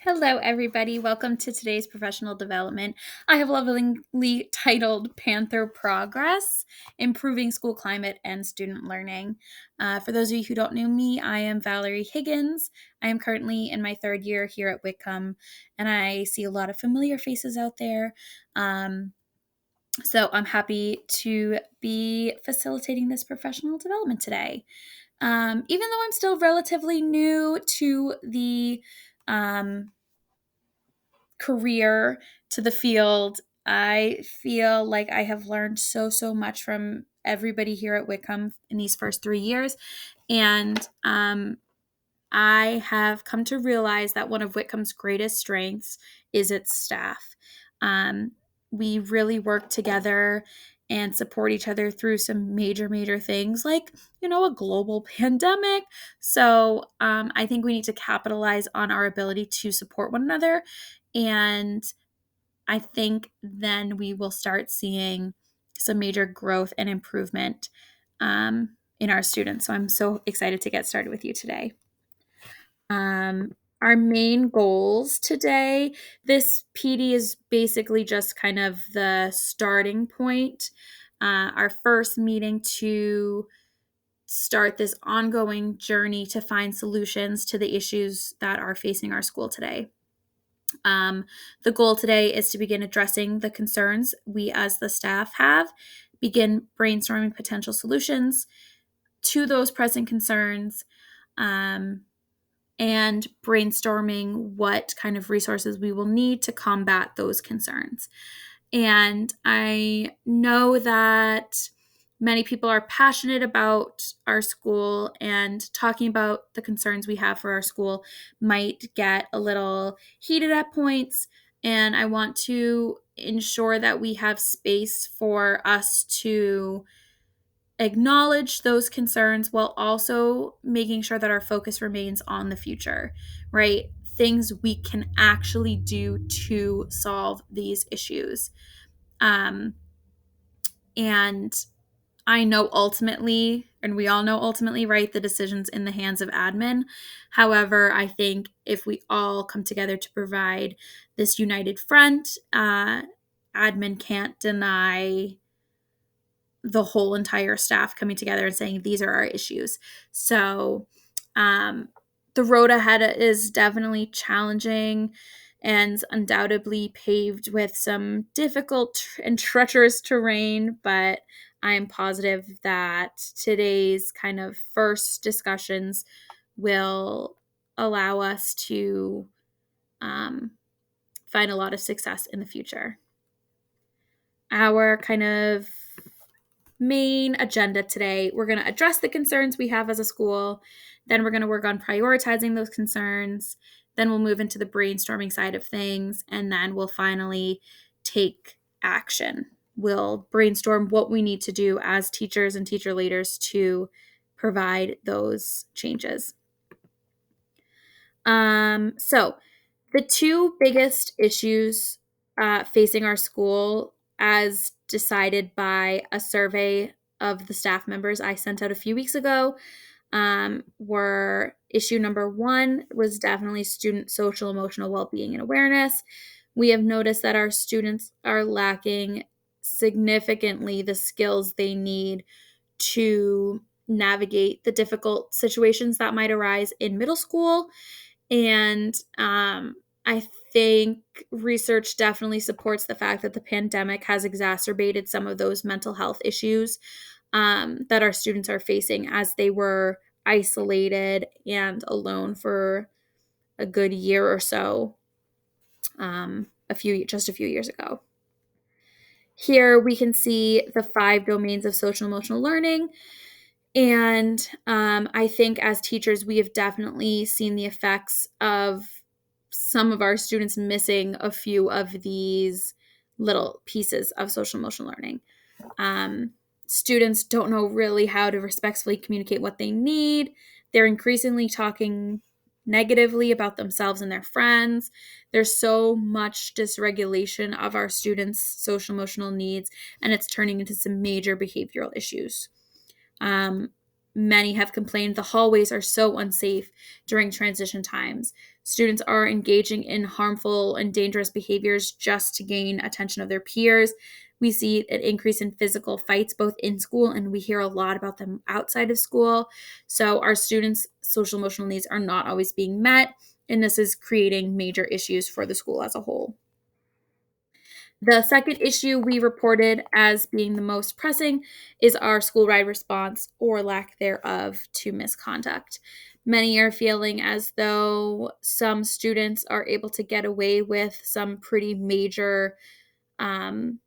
Hello, everybody. Welcome to today's professional development. I have lovingly titled Panther Progress, Improving School Climate and Student Learning. For those of you who don't know me, I am Valerie Higgins. I am currently in my third year here at Whitcomb, and I see a lot of familiar faces out there. So I'm happy to be facilitating this professional development today. Even though I'm still relatively new to the career, to the field, I feel like I have learned so much from everybody here at Whitcomb in these first 3 years. And I have come to realize that one of Whitcomb's greatest strengths is its staff. Um, we really work together and support each other through some major things like, a global pandemic. So I think we need to capitalize on our ability to support one another. And I think then we will start seeing some major growth and improvement in our students. So I'm so excited to get started with you today. Our main goals today, this PD is basically just kind of the starting point, our first meeting to start this ongoing journey to find solutions to the issues that are facing our school today. The goal today is to begin addressing the concerns we as the staff have, begin brainstorming potential solutions to those present concerns, and brainstorming what kind of resources we will need to combat those concerns. And I know that many people are passionate about our school, and talking about the concerns we have for our school might get a little heated at points. And I want to ensure that we have space for us to acknowledge those concerns while also making sure that our focus remains on the future, right? Things we can actually do to solve these issues. And I know ultimately, and we all know ultimately, right, the decision's in the hands of admin. However, I think if we all come together to provide this united front, admin can't deny the whole entire staff coming together and saying, these are our issues. So the road ahead is definitely challenging and undoubtedly paved with some difficult and treacherous terrain, but I'm positive that today's kind of first discussions will allow us to find a lot of success in the future. Our kind of main agenda today, we're going to address the concerns we have as a school. Then we're going to work on prioritizing those concerns. Then we'll move into the brainstorming side of things. And then we'll finally take action. We'll brainstorm what we need to do as teachers and teacher leaders to provide those changes. So the two biggest issues facing our school, as decided by a survey of the staff members I sent out a few weeks ago, were issue number one was definitely student social emotional well-being and awareness. We have noticed that our students are lacking significantly the skills they need to navigate the difficult situations that might arise in middle school. And I think research definitely supports the fact that the pandemic has exacerbated some of those mental health issues that our students are facing as they were isolated and alone for a good year or so, just a few years ago. Here we can see the 5 domains of social emotional learning. And I think as teachers, we have definitely seen the effects of some of our students missing a few of these little pieces of social emotional learning. Students don't know really how to respectfully communicate what they need. They're increasingly talking negatively about themselves and their friends. There's so much dysregulation of our students' social emotional needs, and it's turning into some major behavioral issues. Many have complained the hallways are so unsafe during transition times. Students are engaging in harmful and dangerous behaviors just to gain attention of their peers. We see an increase in physical fights both in school, and we hear a lot about them outside of school. So our students' social emotional needs are not always being met, and this is creating major issues for the school as a whole. The second issue we reported as being the most pressing is our school-wide response or lack thereof to misconduct. Many are feeling as though some students are able to get away with some pretty major um,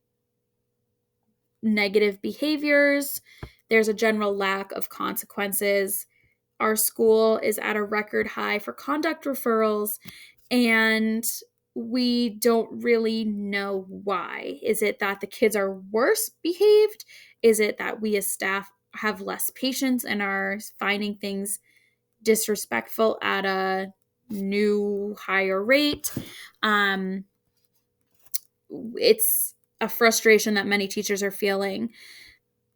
negative behaviors. There's a general lack of consequences. Our school is at a record high for conduct referrals, and we don't really know why. Is it that the kids are worse behaved? Is it that we as staff have less patience and are finding things disrespectful at a new higher rate? Um, it's a frustration that many teachers are feeling,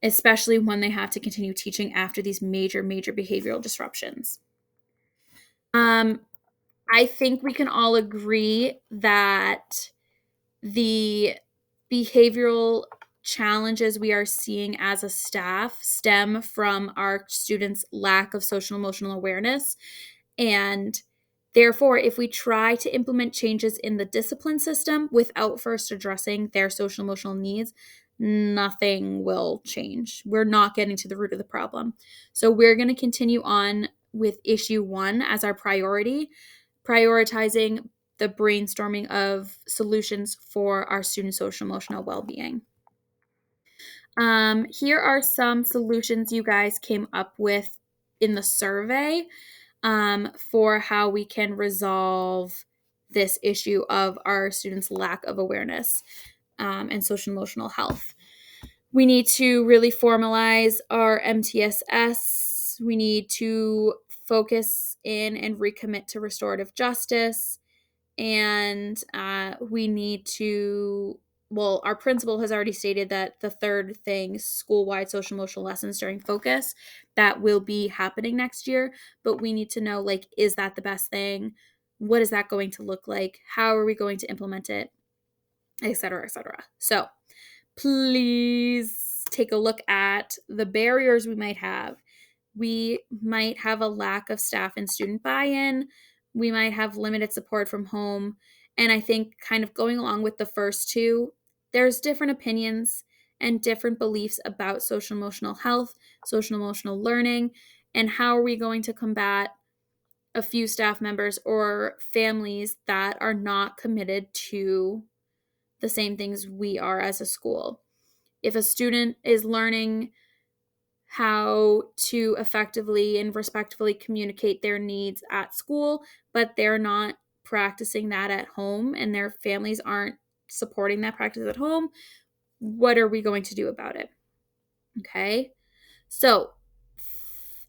especially when they have to continue teaching after these major, major behavioral disruptions. Um, I think we can all agree that the behavioral challenges we are seeing as a staff stem from our students' lack of social emotional awareness. And therefore, if we try to implement changes in the discipline system without first addressing their social emotional needs, nothing will change. We're not getting to the root of the problem. So we're going to continue on with issue one as our priority, prioritizing the brainstorming of solutions for our student social emotional well-being. Here are some solutions you guys came up with in the survey for how we can resolve this issue of our students' lack of awareness and social emotional health. We need to really formalize our MTSS. We need to focus in and recommit to restorative justice. And we need to, well, our principal has already stated that the third thing, school-wide social emotional lessons during focus, that will be happening next year. But we need to know, like, is that the best thing? What is that going to look like? How are we going to implement it? Et cetera, et cetera. So please take a look at the barriers we might have. We might have a lack of staff and student buy-in. We might have limited support from home. And I think kind of going along with the first two, there's different opinions and different beliefs about social emotional health, social emotional learning, and how are we going to combat a few staff members or families that are not committed to the same things we are as a school. If a student is learning how to effectively and respectfully communicate their needs at school, but they're not practicing that at home and their families aren't supporting that practice at home, what are we going to do about it? Okay. So,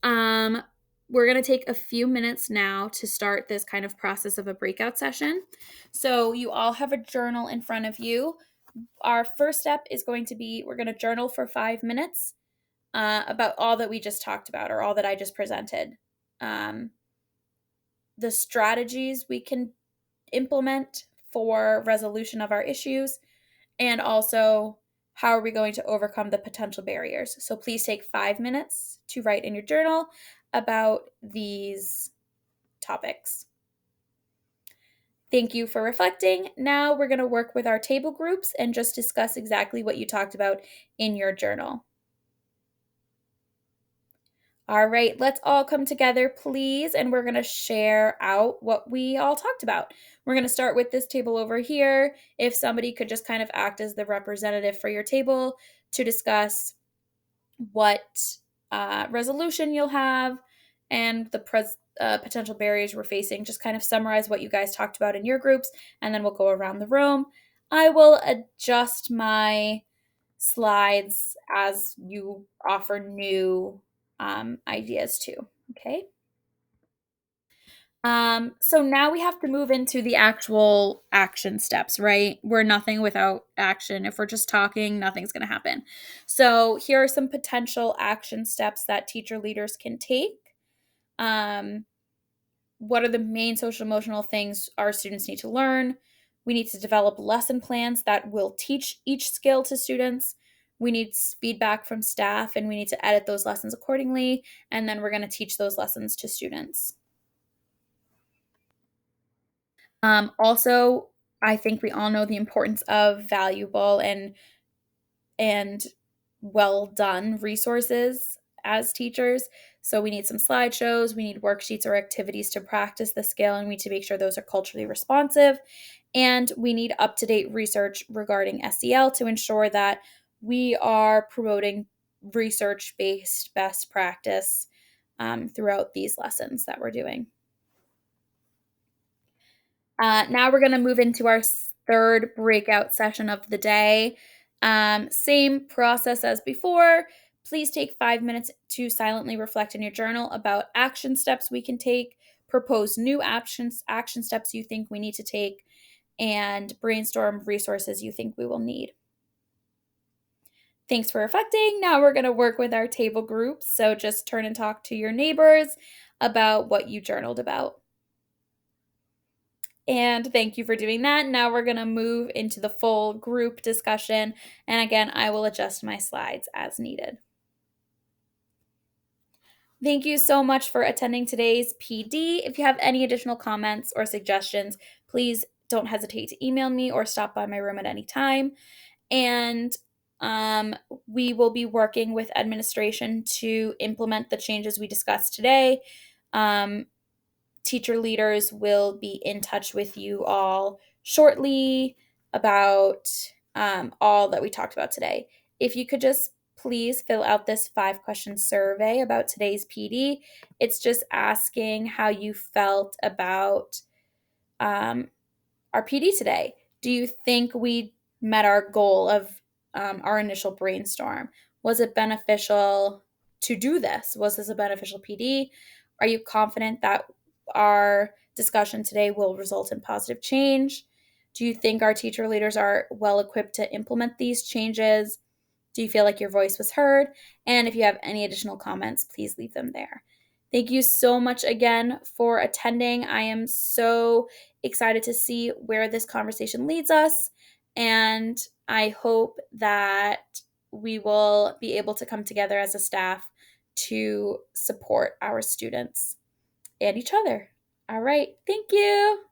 um, we're going to take a few minutes now to start this kind of process of a breakout session. So, you all have a journal in front of you. Our first step is going to be we're going to journal for 5 minutes about all that we just talked about or all that I just presented. Um, the strategies we can implement for resolution of our issues, and also how are we going to overcome the potential barriers. So please take 5 minutes to write in your journal about these topics. Thank you for reflecting. Now we're going to work with our table groups and just discuss exactly what you talked about in your journal. All right, let's all come together, please, and we're going to share out what we all talked about. We're going to start with this table over here. If somebody could just kind of act as the representative for your table to discuss what resolution you'll have and the potential barriers we're facing. Just kind of summarize what you guys talked about in your groups, and then we'll go around the room. I will adjust my slides as you offer new ideas too. Okay. So now we have to move into the actual action steps, right? We're nothing without action. If we're just talking, nothing's going to happen. So here are some potential action steps that teacher leaders can take. what are the main social emotional things our students need to learn. We need to develop lesson plans that will teach each skill to students. We need feedback from staff, and we need to edit those lessons accordingly. And then we're going to teach those lessons to students. Also, I think we all know the importance of valuable and well done resources as teachers. So we need some slideshows, we need worksheets or activities to practice the skill, and we need to make sure those are culturally responsive. And we need up to date research regarding SEL to ensure that we are promoting research based best practice throughout these lessons that we're doing. Now we're going to move into our third breakout session of the day. Same process as before. Please take 5 minutes to silently reflect in your journal about action steps we can take, propose new action steps you think we need to take, and brainstorm resources you think we will need. Thanks for reflecting. Now we're going to work with our table groups. So just turn and talk to your neighbors about what you journaled about. And thank you for doing that. Now we're going to move into the full group discussion. And again, I will adjust my slides as needed. Thank you so much for attending today's PD. If you have any additional comments or suggestions, please don't hesitate to email me or stop by my room at any time. And we will be working with administration to implement the changes we discussed today. Teacher leaders will be in touch with you all shortly about all that we talked about today. If you could just please fill out this 5-question survey about today's PD. It's just asking how you felt about our PD today. Do you think we met our goal of our initial brainstorm? Was it beneficial to do this? Was this a beneficial PD? Are you confident that our discussion today will result in positive change? Do you think our teacher leaders are well equipped to implement these changes? Do you feel like your voice was heard? And if you have any additional comments, please leave them there. Thank you so much again for attending. I am so excited to see where this conversation leads us. And I hope that we will be able to come together as a staff to support our students and each other. All right. Thank you.